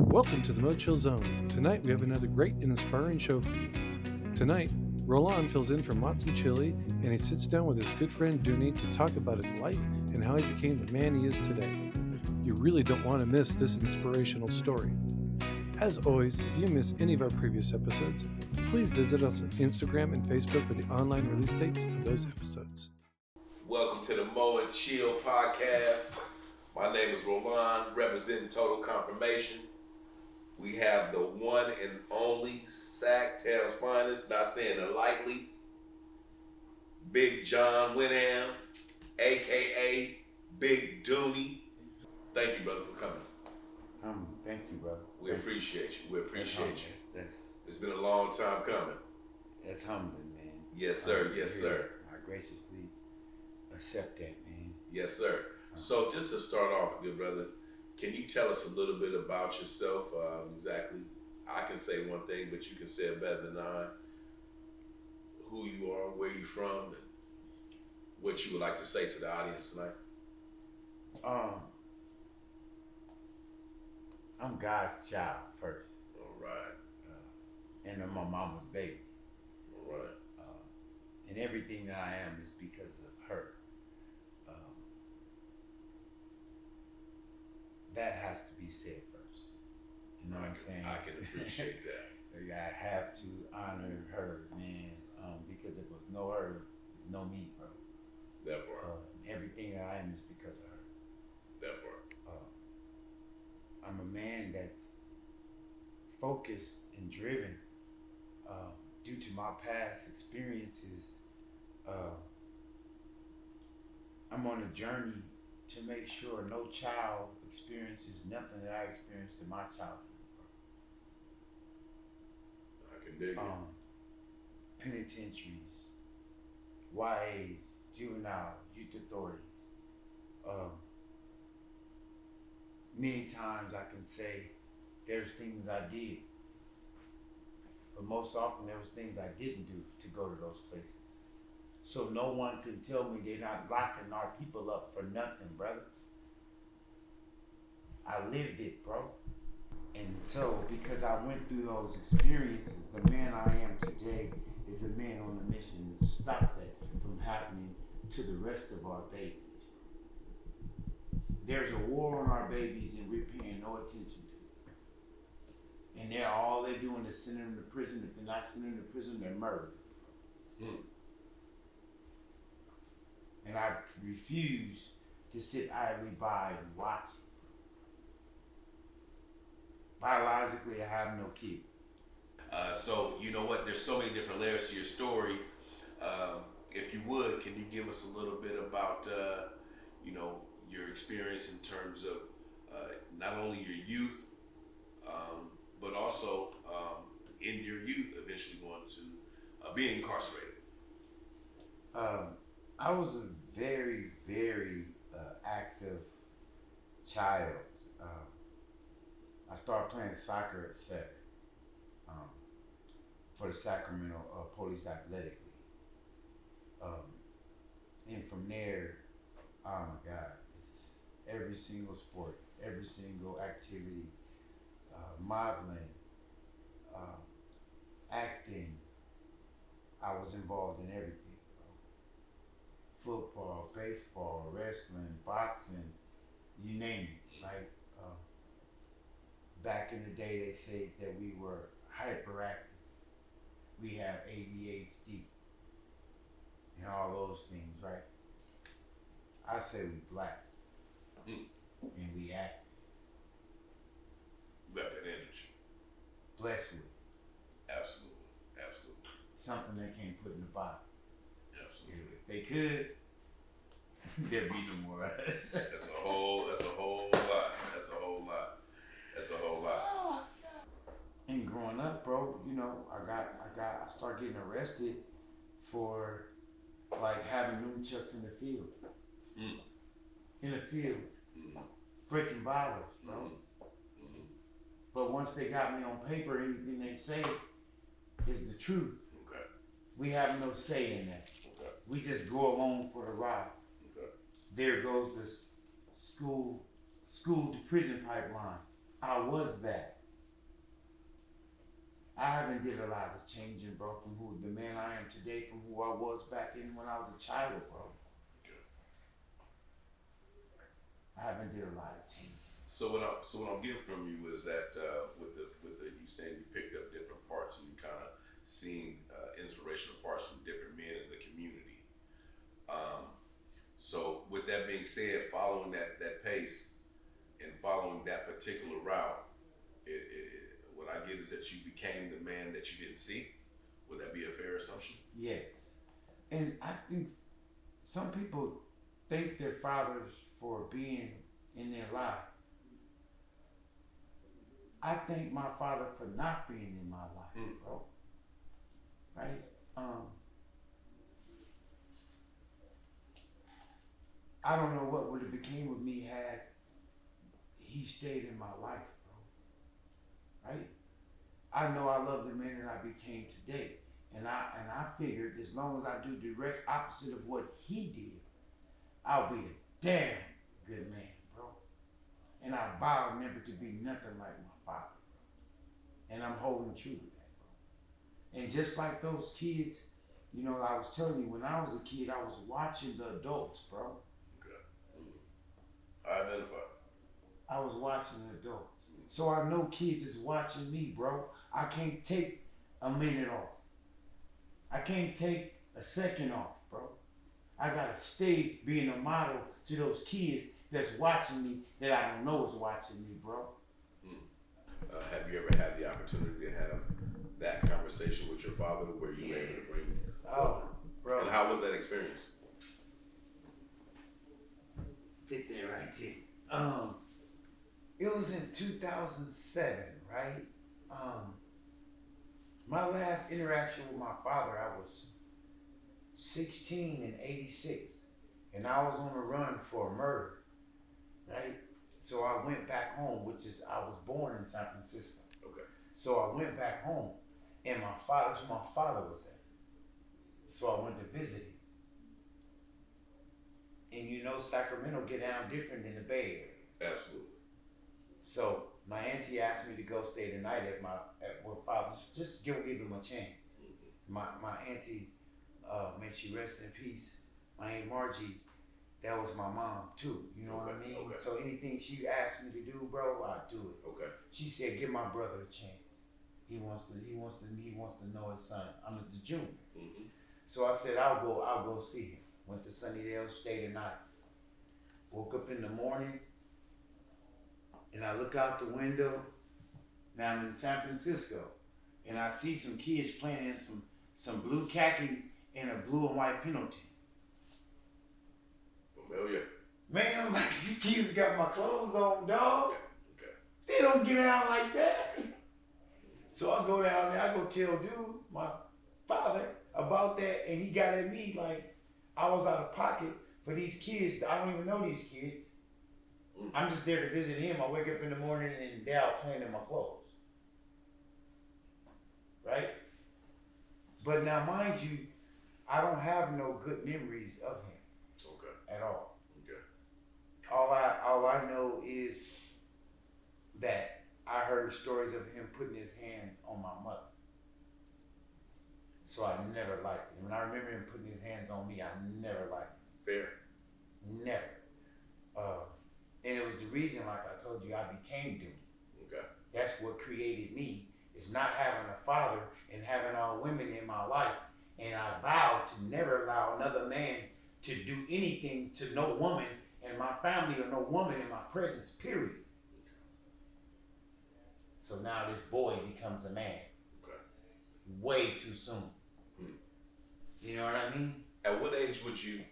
Welcome to the MoChill Zone. Tonight we have another great and inspiring show for you. Tonight, Rolon fills in for MoChill and he sits down with his good friend Dunie to talk about his life and how he became the man he is today. You really don't want to miss this inspirational story. As always, if you miss any of our previous episodes, please visit us on Instagram and Facebook for the online release dates of those episodes. Welcome to the MoChill podcast. My name is Rolon, representing Total Confirmation. We have the one and only Sacktown's finest, not saying it lightly, Big John Winham, aka Big Dunie. Thank you, brother, for coming. Thank you, brother. We appreciate you. We appreciate you. It's been a long time coming. That's humbling, man. Yes, sir. Yes, sir. I graciously accept that, man. Yes, sir. So just to start off, good brother, can you tell us a little bit about yourself? Exactly. I can say one thing, but you can say it better than I. Who you are, where you from, and what you would like to say to the audience tonight. I'm God's child first. All right. And I'm my mama's baby. All right. And everything that I am is because of her. That has to be said first. You know what I'm saying? I can appreciate that. I have to honor her, man, because if it was no her, no me, bro. That part. Everything that I am is because of her. That part. I'm a man that's focused and driven due to my past experiences. I'm on a journey to make sure no child experiences nothing that I experienced in my childhood. I can dig it. Penitentiaries, YAs, juvenile, youth authorities. Many times I can say there's things I did, but most often there was things I didn't do to go to those places. So no one can tell me they're not locking our people up for nothing, brother. I lived it, bro. And so, because I went through those experiences, the man I am today is a man on a mission to stop that from happening to the rest of our babies. There's a war on our babies and we're paying no attention to it. And all they're doing is sending them to prison. If they're not sending them to prison, they're murdered. And I refuse to sit idly by and watch it. Biologically, I have no kids. So you know what? There's so many different layers to your story. If you would, can you give us a little bit about, your experience in terms of not only your youth, but also in your youth, eventually going to being incarcerated? I was a very, very active child. I started playing soccer at 7 for the Sacramento Police Athletic League. And from there, oh my God, it's every single sport, every single activity, modeling, acting. I was involved in everything. Football, baseball, wrestling, boxing, you name it. Like back in the day, they said that we were hyperactive. We have ADHD and all those things, right? I say we black and we act. You got that energy. Blessed with. Absolutely. Something they can't put in the bottle. Absolutely. If they could, there'd be no more. That's a whole lot. And growing up, bro, I started getting arrested for like having nunchucks in the field. In the field. Breaking bottles, bro. But once they got me on paper, anything they say is the truth. Okay. We have no say in that. Okay. We just go along for the ride. Okay. There goes the school to prison pipeline. I was that. I haven't did a lot of changing, bro, from who the man I am today, from who I was back in when I was a child, bro. I haven't did a lot of changing. So what I'm getting from you is that with the you saying you picked up different parts and you kind of seen inspirational parts from different men in the community. So with that being said, following that pace and following that particular route, what I get is that you became the man that you didn't see. Would that be a fair assumption? Yes. And I think some people thank their fathers for being in their life. I thank my father for not being in my life, bro. Right? I don't know what would have became of me had he stayed in my life, bro. Right? I know I love the man that I became today. And I figured as long as I do direct opposite of what he did, I'll be a damn good man, bro. And I vow never to be nothing like my father, bro. And I'm holding true to that, bro. And just like those kids, you know, I was telling you, when I was a kid, I was watching the adults, bro. I identify. I was watching the adults. So I know kids is watching me, bro. I can't take a minute off. I can't take a second off, bro. I gotta stay being a model to those kids that's watching me that I don't know is watching me, bro. Have you ever had the opportunity to have that conversation with your father where you were able to bring? Oh, bro. And how was that experience? Fit there right there. It was in 2007, right? My last interaction with my father, I was 16 in '86, and I was on the run for a murder, right? So I went back home, which is, I was born in San Francisco. Okay. So I went back home, and my father was there. So I went to visit him. And you know, Sacramento get down different than the Bay Area. Absolutely. So my auntie asked me to go stay the night at my father's, just give him a chance. Mm-hmm. My auntie, may she rest in peace. My Aunt Margie, that was my mom too. You know what I mean? Okay. So anything she asked me to do, bro, I do it. Okay. She said, give my brother a chance. He wants to know his son. I'm the junior. Mm-hmm. So I said, I'll go see him. Went to Sunnydale, stayed the night. Woke up in the morning, and I look out the window. Now I'm in San Francisco, and I see some kids playing in some blue khakis and a blue and white Pinot. Familiar. Man, I'm like, these kids got my clothes on, dog. Okay. They don't get out like that. So I go down there, I go tell dude, my father, about that, and he got at me like I was out of pocket for these kids. I don't even know these kids. I'm just there to visit him. I wake up in the morning and they're out playing in my clothes. Right? But now, mind you, I don't have no good memories of him. Okay. At all. Okay. All I know is that I heard stories of him putting his hand on my mother. So I never liked him. When I remember him putting his hands on me, I never liked him. Fair. Never. And it was the reason, like I told you, I became Dunie. Okay. That's what created me, is not having a father and having all women in my life. And I vowed to never allow another man to do anything to no woman in my family or no woman in my presence, period. So now this boy becomes a man. Okay. Way too soon. You know what I mean? At what age would you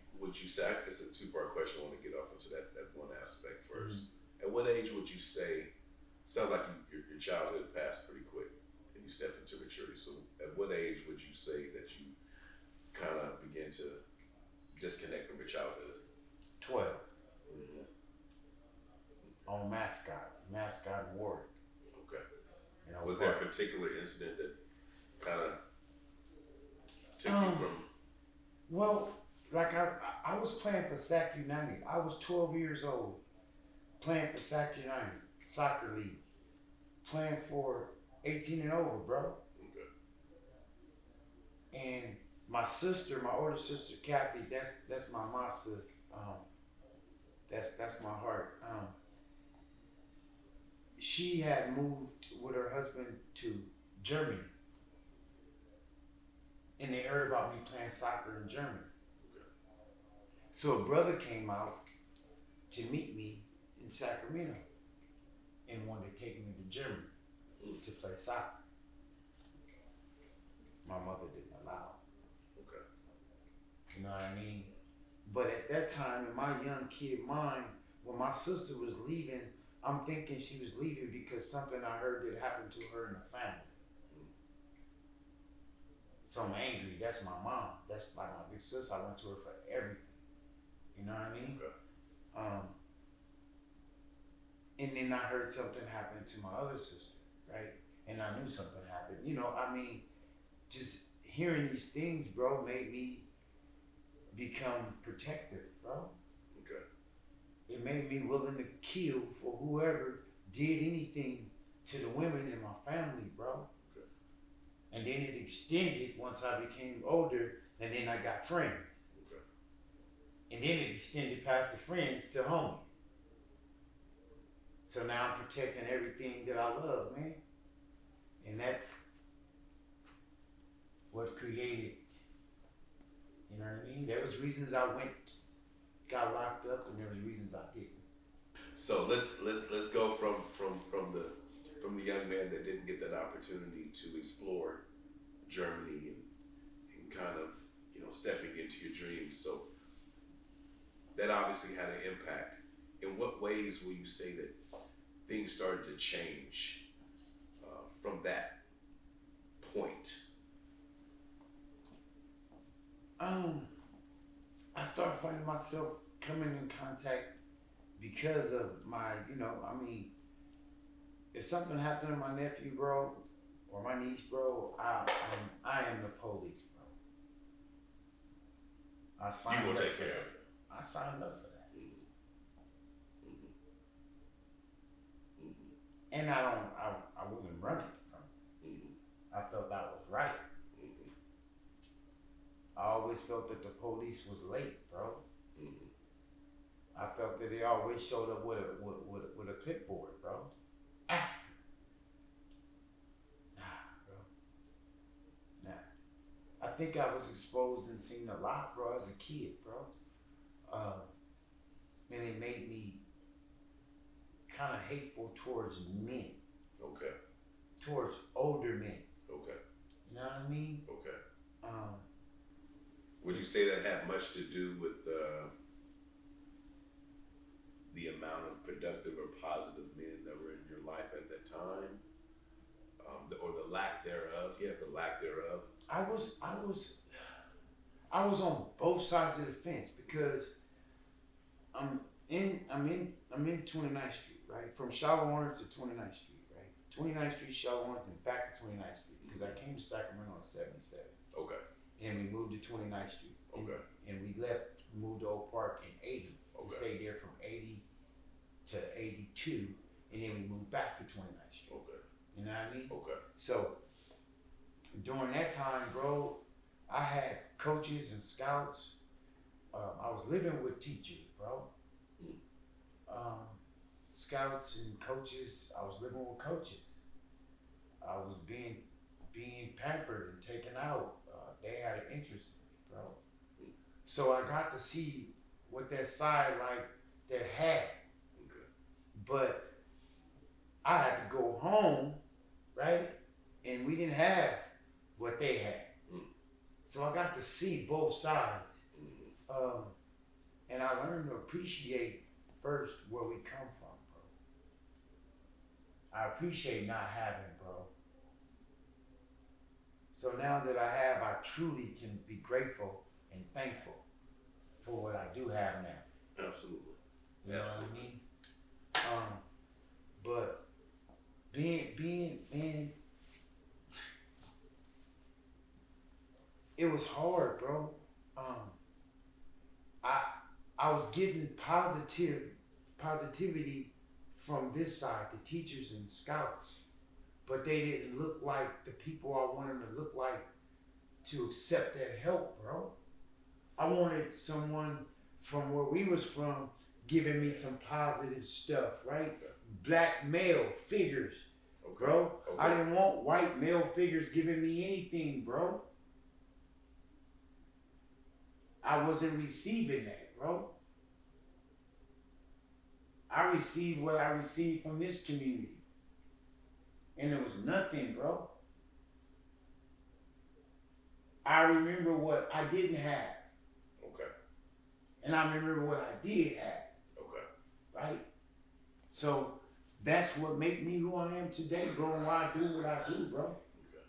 say, it's a two-part question, I want to get off into that one aspect first. Mm-hmm. At what age would you say, sounds like your childhood passed pretty quick and you stepped into maturity, so at what age would you say that you kind of began to disconnect from your childhood? 12. Mm-hmm. On mascot and warrior. Okay. You know, was there a particular incident that kind of took you from? Well, like I was playing for SAC United. I was 12 years old, playing for SAC United, soccer league, playing for 18 and over, bro. And my sister, my older sister Kathy, that's my master's. That's my heart. She had moved with her husband to Germany, and they heard about me playing soccer in Germany. So a brother came out to meet me in Sacramento and wanted to take me to Germany to play soccer. My mother didn't allow. Okay. You know what I mean? But at that time, in my young kid mind, when my sister was leaving, I'm thinking she was leaving because something I heard that happened to her in the family. So I'm angry. That's my mom. That's like my big sister. I went to her for everything. You know what I mean? Okay. And then I heard something happen to my other sister, right? And I knew something happened. You know, I mean, just hearing these things, bro, made me become protective, bro. Okay. It made me willing to kill for whoever did anything to the women in my family, bro. Okay. And then it extended once I became older, and then I got friends. Okay. And then it extended past the friends to homies. So now I'm protecting everything that I love, man. And that's what created, you know what I mean? There was reasons I got locked up, and there was reasons I didn't. So let's go from the young man that didn't get that opportunity to explore Germany and kind of, you know, stepping into your dreams. So that obviously had an impact. In what ways will you say that things started to change from that point? I started finding myself coming in contact because of my, you know, I mean, if something happened to my nephew, bro, or my niece, bro, I am the police, bro. I signed You up gonna take for care that. of it. I signed up for that. And I wasn't running from it. I felt that was right. I always felt that the police was late, bro. I felt that they always showed up with a clipboard, bro. Nah, bro. Nah. I think I was exposed and seen a lot, bro, as a kid, bro. And it made me kind of hateful towards men. Okay. Towards older men. Okay. You know what I mean? Okay. Would you say that had much to do with the amount of productive or positive men that were in your life at that time, or the lack thereof? Yeah, the lack thereof. I was on both sides of the fence because I'm in 29th Street, right? From Charlotte to 29th Street, right? 29th Street, Charlotte, and back to 29th Street because I came to Sacramento on 77. Okay. And we moved to 29th Street. Okay. And we moved to Oak Park in 80. Okay. We stayed there from 80 to 82, and then we moved back to 29th Street. Okay. You know what I mean? Okay. So during that time, bro, I had coaches and scouts. I was living with teachers, bro. Scouts and coaches. I was living with coaches. I was being pampered and taken out. They had an interest in me, bro. So I got to see what that side like that had. Okay. But I had to go home, right? And we didn't have what they had. So I got to see both sides. And I learned to appreciate first where we come from, bro. I appreciate not having, bro. So now that I have, I truly can be grateful and thankful for what I do have now. Absolutely. You know what I mean? But being it was hard, bro. I was getting positivity from this side, the teachers and scouts, but they didn't look like the people I wanted to look like to accept that help, bro. I wanted someone from where we was from giving me some positive stuff, right? Black male figures, bro. Okay. I didn't want white male figures giving me anything, bro. I wasn't receiving that, bro. I received what I received from this community. And it was nothing, bro. I remember what I didn't have. Okay. And I remember what I did have. Okay. Right? So that's what made me who I am today, bro, and why I do what I do, bro. Okay.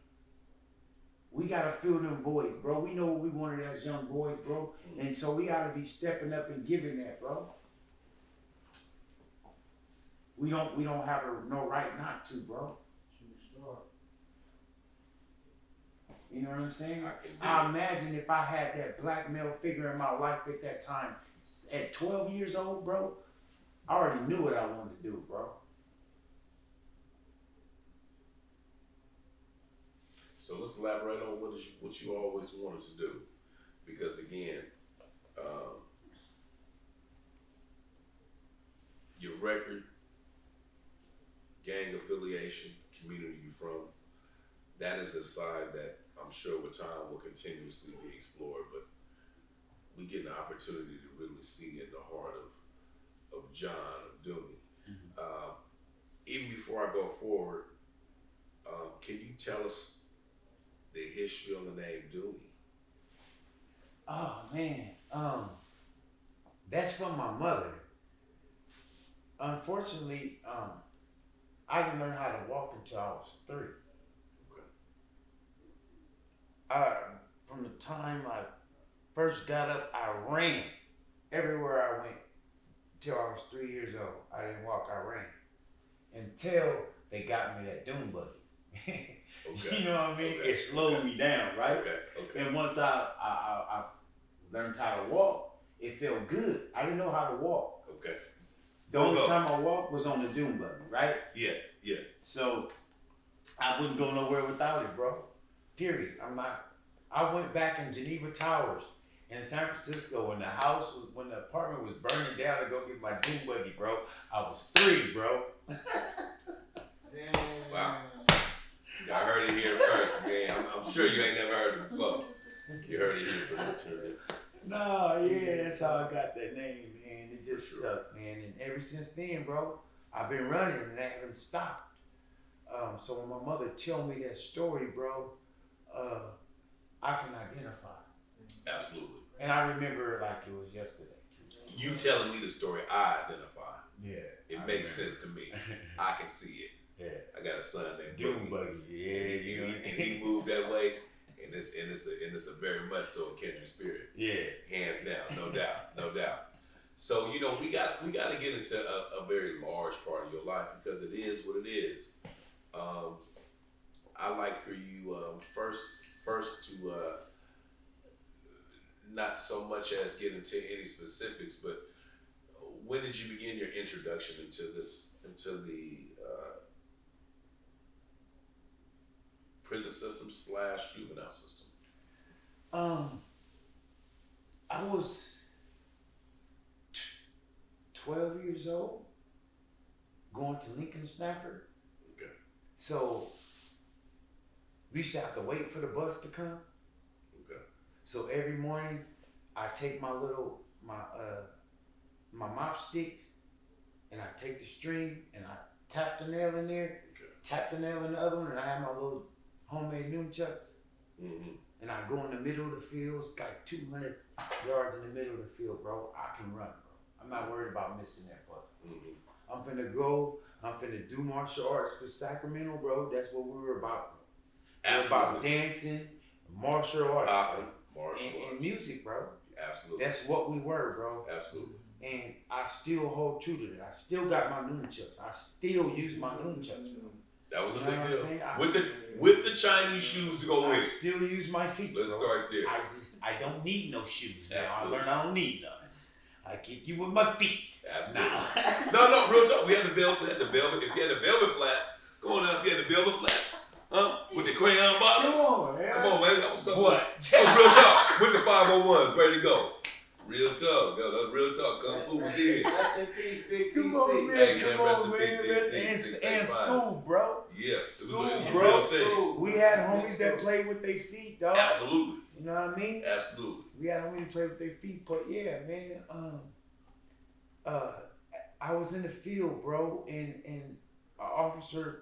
We gotta fill them voids, bro. We know what we wanted as young boys, bro. And so we gotta be stepping up and giving that, bro. We don't have no right not to, bro. You know what I'm saying? I imagine if I had that black male figure in my life at that time, at 12 years old, bro, I already knew what I wanted to do, bro. So let's elaborate on what you always wanted to do, because again, your record, gang affiliation, community you from, that is a side that I'm sure with time will continuously be explored, but we get an opportunity to really see in the heart of John, of Dunie. Mm-hmm. Even before I go forward, can you tell us the history on the name Dunie? Oh man, that's from my mother. Unfortunately, I didn't learn how to walk until I was 3. From the time I first got up, I ran everywhere I went till I was 3 years old. I didn't walk, I ran until they got me that dune buggy. Okay. You know what I mean? Okay. It slowed me down, right? Okay. And once I learned how to walk, it felt good. I didn't know how to walk. Okay. The only time I walked was on the dune buggy, right? Yeah. So I wouldn't go nowhere without it, bro. Period. I went back in Geneva Towers in San Francisco when the apartment was burning down to go get my dune buggy, bro. I was 3, bro. Wow. Y'all heard it here first, man. I'm sure you ain't never heard it before. You heard it here first. No, yeah, that's how I got that name, man. It just stuck, man. And ever since then, bro, I've been running and I haven't stopped. So when my mother told me that story, bro, I can identify. Absolutely. And I remember it like it was yesterday. You telling me the story, I identify. Yeah. It makes sense to me. I can see it. Yeah. I got a son named Dune Dunie. buggy. Yeah, He moved that way, and it's a very much so a kindred spirit. Yeah. Hands down, no doubt. So we got to get into a very large part of your life because it is what it is. I like for you first to not so much as get into any specifics, but when did you begin your introduction into the prison system / juvenile system? I was 12 years old, going to Lincoln Stafford. Okay. So we used to have to wait for the bus to come. Okay. So every morning I take my mop sticks and I take the string and I tap the nail in there, tap the nail in the other one, and I have my little homemade nunchucks. Mm-hmm. And I go in the middle of the field, it's like 200 yards in the middle of the field, bro. I can run, bro. I'm not worried about missing that bus. Mm-hmm. I'm finna do martial arts for Sacramento, bro. That's what we were about, bro. Absolutely. We're about dancing, martial arts, and music, bro. Absolutely. That's what we were, bro. Absolutely. And I still hold true to that. I still got my nunchucks. I still use my nunchucks. That was a You know big what deal. I'm saying? With the Chinese shoes to go with I it. still use my feet, Let's bro. start there. I don't need no shoes now. Absolutely. I learned I don't need none. I kick you with my feet. Absolutely. Now. No, real talk. We had the velvet. If you had the velvet flats, go on up. If you had the velvet flats, Huh? With the crayon bottoms? Come on, man. That was something. What? That was real talk. With the 501s, ready to go. Real talk. Yo, that's real talk. Kung Fu was in. Rest in peace, Big DC. Come on, man. Hey, Come man, rest on, in man. peace, DC. And school, bro. Yes, it School, was a bro. real thing. We had homies that played with their feet, dog. Absolutely. You know what I mean? Absolutely. We had homies that played with their feet, but yeah, man. I was in the field, bro, and an officer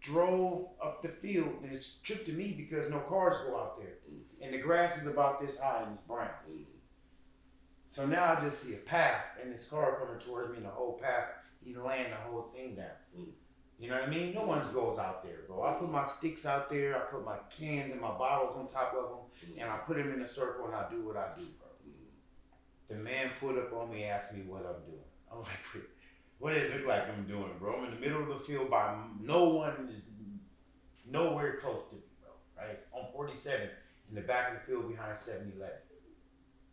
drove up the field, and it's a trip to me because no cars go out there, and the grass is about this high and it's brown. So now I just see a path, and this car coming towards me, and the whole path, he laying the whole thing down. You know what I mean? No one goes out there, bro. I put my sticks out there, I put my cans and my bottles on top of them, and I put them in a circle, and I do what I do, bro. The man pulled up on me, asked me what I'm doing. I'm like, what does it look like I'm doing, bro? I'm in the middle of the field by no one is nowhere close to me, bro. Right? On 47, in the back of the field behind 7-Eleven.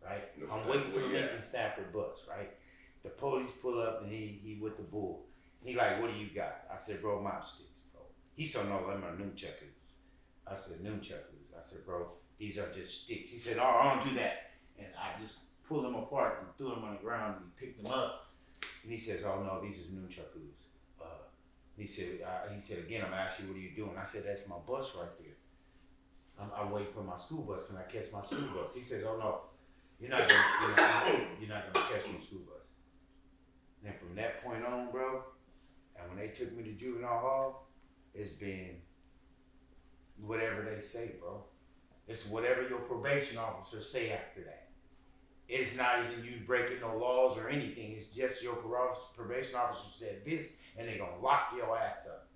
Right? I'm waiting for the Lincoln Stafford bus, right? The police pull up and he with the bull. He like, what do you got? I said, bro, mop sticks, bro. He said, no, them are nunchakus. I said, nunchakus. I said, bro, these are just sticks. He said, no, I don't do that. And I just pulled them apart and threw them on the ground and he picked them up. And he says, oh no, these are nunchakus. He said, again, I'm asking you, what are you doing? I said, that's my bus right there. I'm waiting for my school bus. Can I catch my school bus? He says, oh no, you're not gonna catch my school bus. And from that point on, bro, and when they took me to juvenile hall, it's been whatever they say, bro. It's whatever your probation officer say after that. It's not even you breaking no laws or anything. It's just your probation officer said this, and they gonna lock your ass up.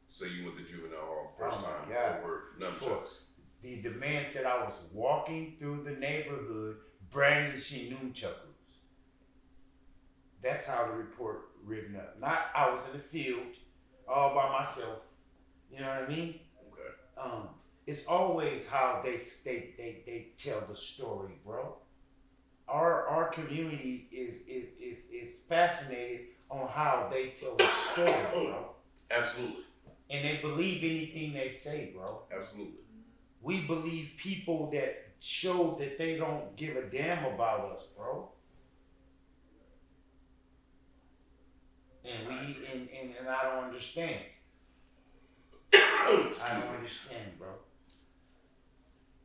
So you went to juvenile hall first time God. over nunchucks. The man said I was walking through the neighborhood brandishing nunchakus. That's how the report written up. Not I was in the field all by myself. You know what I mean? Okay. It's always how they tell the story, bro. Our community is fascinated on how they tell the story, bro. Absolutely. And they believe anything they say, bro. Absolutely. We believe people that show that they don't give a damn about us, bro. And I don't understand. I don't understand, bro.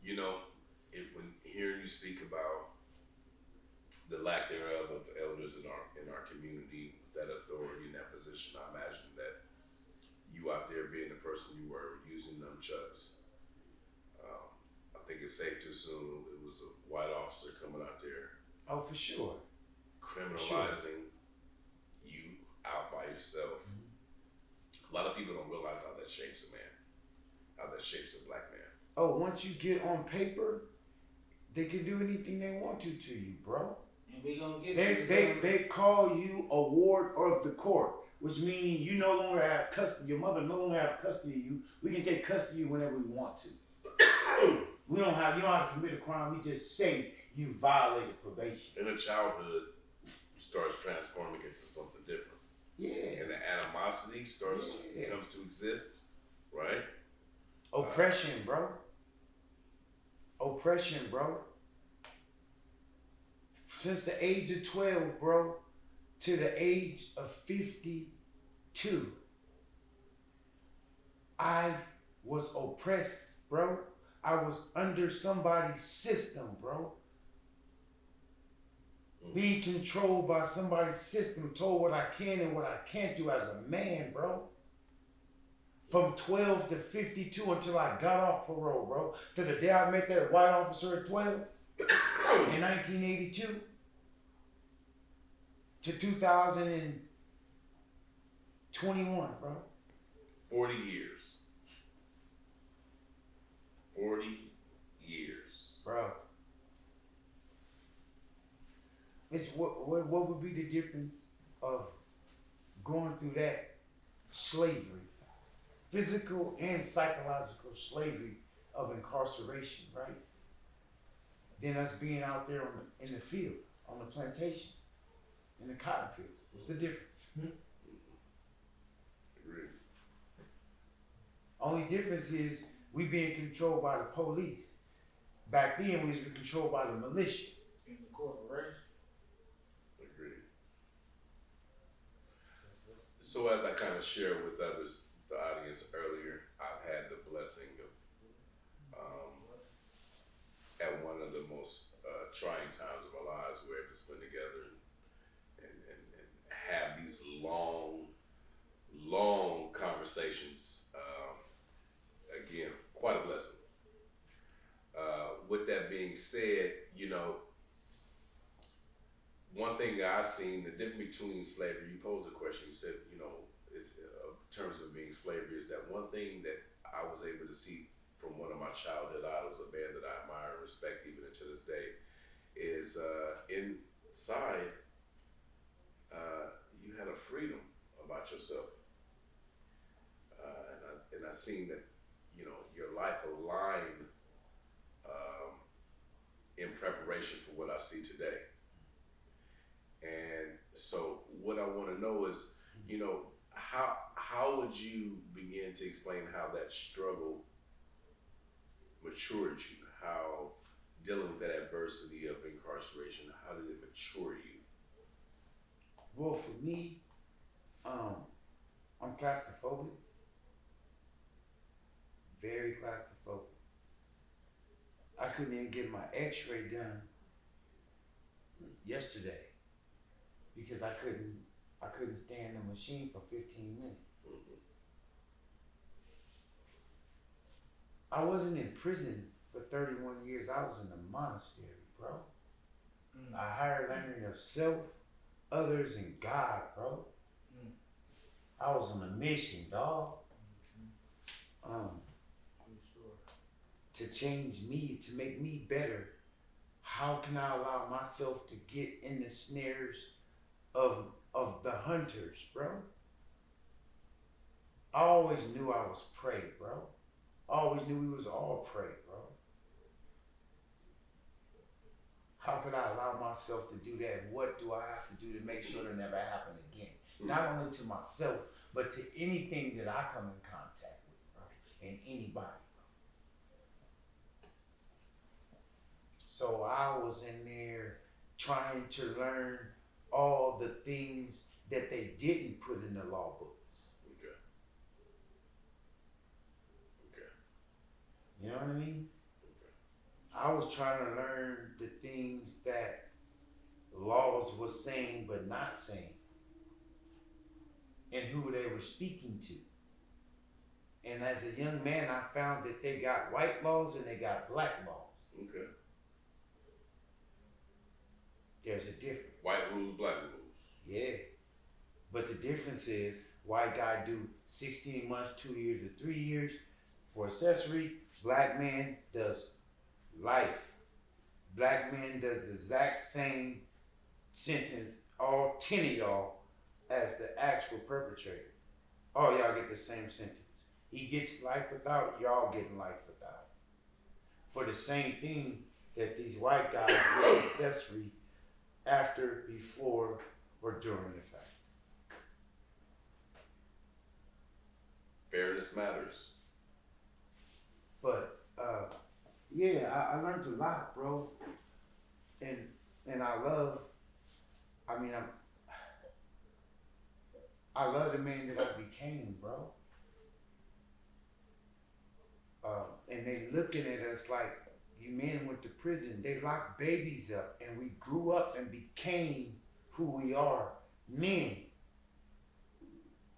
You know, when hearing you speak about the lack thereof of elders in our community, that authority in that position, I imagine that you out there being the person you were using nunchucks, I think it's safe to assume it was a white officer coming out there. Oh, for sure. Criminalizing you out by yourself. A lot of people don't realize how that shapes a man, how that shapes a black man. Oh, once you get on paper, they can do anything they want to you, bro. And we gonna get They call you a ward of the court, which means you no longer have custody. Your mother no longer have custody of you. We can take custody of you whenever we want to. You don't have to commit a crime. We just say you violated probation. In a childhood, starts transforming into something different. Yeah. And the animosity comes to exist, right? Oppression, bro. Oppression, bro. Since the age of 12, bro, to the age of 52, I was oppressed, bro. I was under somebody's system, bro. Being controlled by somebody's system, told what I can and what I can't do as a man, bro. From 12 to 52 until I got off parole, bro. To the day I met that white officer at 12 in 1982 to 2021, bro. 40 years. 40 years. Bro. It's what would be the difference of going through that slavery, physical and psychological slavery of incarceration, right? Than us being out there in the field, on the plantation, in the cotton field. What's the difference? Agreed. Only only difference is we being controlled by the police. Back then, we was controlled by the militia. In the corporation. Agreed. So as I kind of shared with others, the audience earlier, I've had the blessing of, at one of the most trying times of our lives, we're able to spend together and have these long conversations. Again, quite a blessing. With that being said, you know, one thing that I've seen, the difference between slavery, you posed a question, you said, you know, in terms of being slavery, is that one thing that I was able to see from one of my childhood idols, a man that I admire and respect even to this day, is inside, you had a freedom about yourself. And I seen that, you know, your life aligned in preparation for what I see today. And so what I want to know is, you know, how would you begin to explain how that struggle matured you? How dealing with that adversity of incarceration, how did it mature you? Well, for me, I'm claustrophobic. Very claustrophobic. I couldn't even get my x-ray done yesterday because I couldn't stay in the machine for 15 minutes. Mm-hmm. I wasn't in prison for 31 years. I was in a monastery, bro. A higher learning of self, others, and God, bro. I was on a mission, dog. To change me, to make me better. How can I allow myself to get in the snares of the hunters, bro? I always knew I was prey, bro. I always knew we was all prey, bro. How could I allow myself to do that? What do I have to do to make sure it never happen again? Not only to myself, but to anything that I come in contact with, bro, and anybody. So I was in there trying to learn all the things that they didn't put in the law books. Okay. You know what I mean? I was trying to learn the things that laws were saying but not saying, and who they were speaking to. And as a young man, I found that they got white laws and they got black laws. Okay. There's a difference. White rules, black rules. Yeah. But the difference is, white guy do 16 months, 2 years, or 3 years for accessory. Black man does life. Black man does the exact same sentence, all 10 of y'all, as the actual perpetrator. All y'all get the same sentence. He gets life without, y'all getting life without. For the same thing that these white guys get accessory after, before, or during the fact. Fairness matters. But yeah, I learned a lot, bro. And I love the man that I became, bro. And they looking at us like, you men went to prison. They locked babies up, and we grew up and became who we are, men.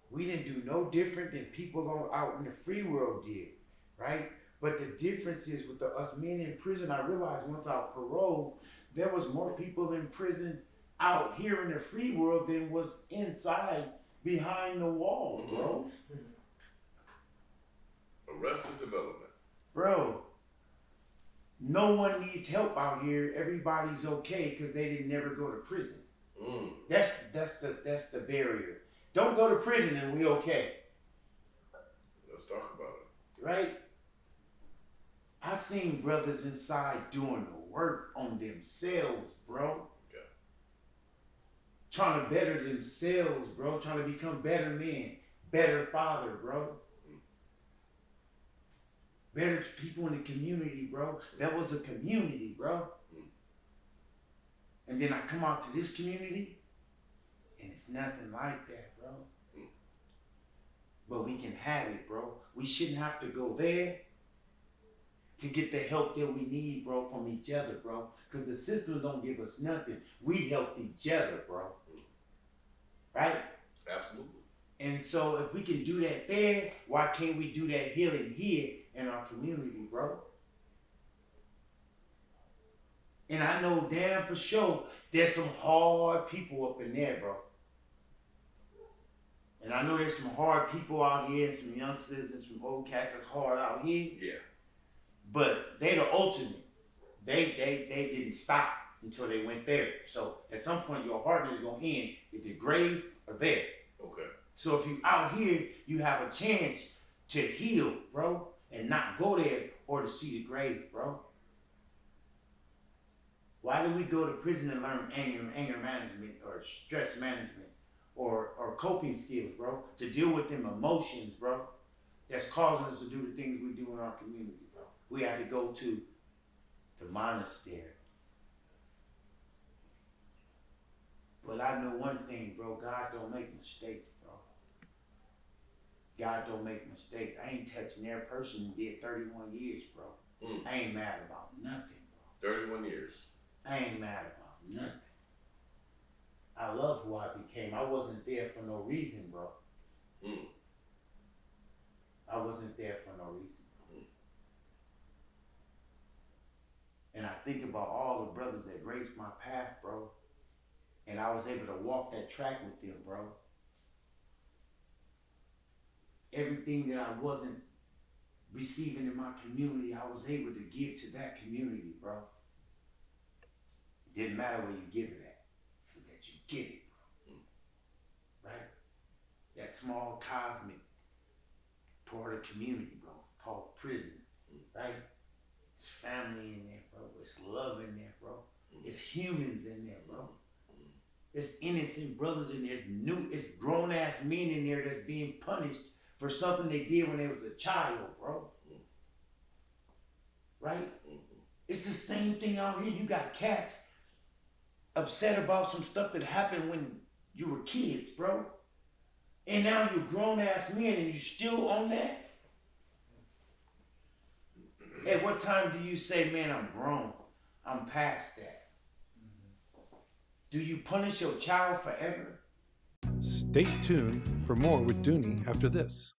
We didn't do no different than people out in the free world did, right? But the difference is with us men in prison, I realized once I paroled, there was more people in prison out here in the free world than was inside behind the wall, bro. Arrested development. Bro, no one needs help out here. Everybody's okay because they didn't never go to prison. That's the barrier. Don't go to prison and we okay. Let's talk about it. Right? I seen brothers inside doing the work on themselves, bro. Okay. Trying to better themselves, bro. Trying to become better men, better father, bro. better people in the community, bro. That was a community, bro. And then I come out to this community, and it's nothing like that, bro. But we can have it, bro. We shouldn't have to go there to get the help that we need, bro, from each other, bro. Because the system don't give us nothing. We help each other, bro. Right? Absolutely. And so if we can do that there, why can't we do that healing here in our community, bro? And I know damn for sure there's some hard people up in there, bro. And I know there's some hard people out here and some youngsters and some old cats that's hard out here. Yeah. But they the ultimate. They didn't stop until they went there. So at some point your heart is gonna end at the grave or there. Okay. So if you out here, you have a chance to heal, bro, and not go there or to see the grave, bro. Why do we go to prison and learn anger management or stress management or coping skills, bro, to deal with them emotions, bro, that's causing us to do the things we do in our community, bro? We have to go to the monastery. But I know one thing, bro, God don't make mistakes, bro. God don't make mistakes. I ain't touching their person who did 31 years, bro. I ain't mad about nothing, bro. 31 years. I ain't mad about nothing. I love who I became. I wasn't there for no reason, bro. I wasn't there for no reason. And I think about all the brothers that graced my path, bro. And I was able to walk that track with them, bro. Everything that I wasn't receiving in my community, I was able to give to that community, bro. Didn't matter where you give it at, so that you get it, bro. Right? That small cosmic part of community, bro, called prison, right? It's family in there, bro. It's love in there, bro. It's humans in there, bro. It's innocent brothers in there. It's grown ass men in there that's being punished for something they did when they was a child, bro. Right? It's the same thing out here. You got cats upset about some stuff that happened when you were kids, bro. And now you're grown ass men and you still on that? At what time do you say, man, I'm grown? I'm past that. Do you punish your child forever? Stay tuned for more with Dunie after this.